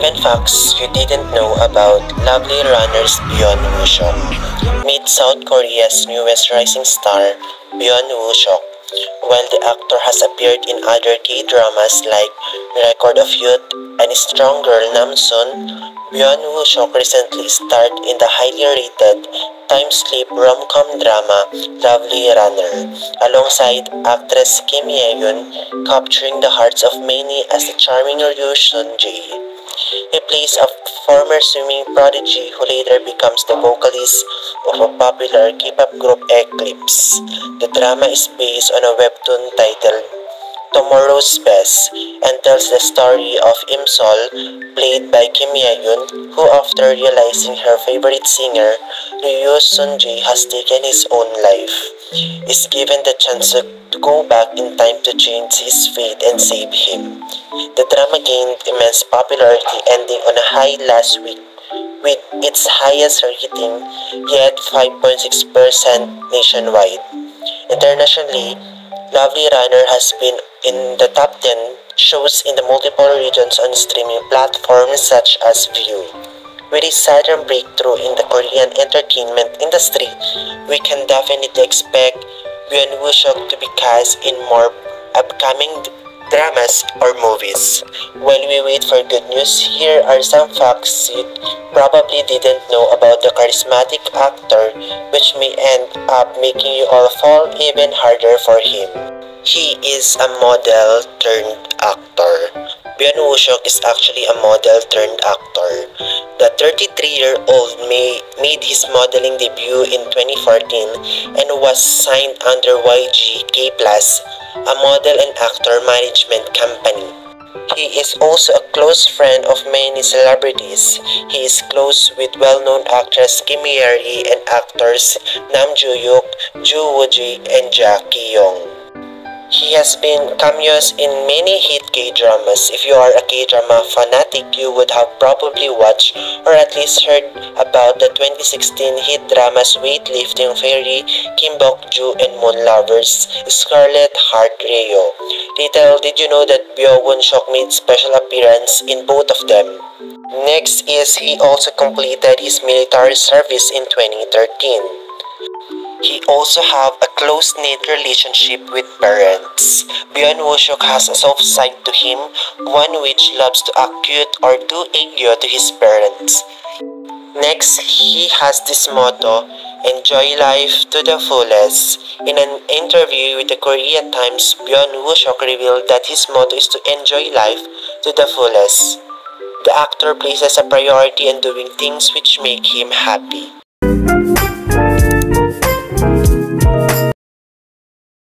7 facts you didn't know about lovely runners Byeon Woo-seok. Meet South Korea's newest rising star, Byeon Woo-seok. While the actor has appeared in other K-dramas like Record of Youth and Strong Girl Namsoon, Byeon Woo-seok recently starred in the highly rated time-slip rom-com drama Lovely Runner, alongside actress Kim Ye-yoon, capturing the hearts of many as the charming Ryu Sun-jae. He plays a former swimming prodigy who later becomes the vocalist of a popular K-pop group Eclipse. The drama is based on a webtoon titled Tomorrow's Best and tells the story of Im-sol, played by Kim Ye-yoon, who after realizing her favorite singer, Ryu Sun-jae, has taken his own life, is given the chance to go back in time to change his fate and save him. The drama gained immense popularity, ending on a high last week with its highest rating, yet 5.6% nationwide. Internationally, Lovely Runner has been in the top 10 shows in the multiple regions on streaming platforms such as Viu. With a sudden breakthrough in the Korean entertainment industry, we can definitely expect Byeon Woo-seok to be cast in more upcoming dramas or movies. While we wait for good news, here are some facts you probably didn't know about the charismatic actor, which may end up making you all fall even harder for him. He is a model turned actor. Byeon Woo-seok is actually a model turned actor. The 33-year-old made his modeling debut in 2014 and was signed under YG K+, a model and actor management company. He is also a close friend of many celebrities. He is close with well-known actress Kim Ye-ri and actors Nam Joo-hyuk, Joo Woo-ji, and Jackie Young. He has been cameos in many hit K-dramas. If you are a K-drama fanatic, you would have probably watched or at least heard about the 2016 hit dramas Weightlifting Fairy, Kim Bok-joo, and Moon Lovers, Scarlet Heart Ryo. Little did you know that Byeon Woo-seok made special appearance in both of them. Next is he also completed his military service in 2013. He also have a close-knit relationship with parents. Byeon Woo-seok has a soft side to him, one which loves to act cute or do egyo to his parents. Next, he has this motto, enjoy life to the fullest. In an interview with the Korea Times, Byeon Woo-seok revealed that his motto is to enjoy life to the fullest. The actor places a priority on doing things which make him happy.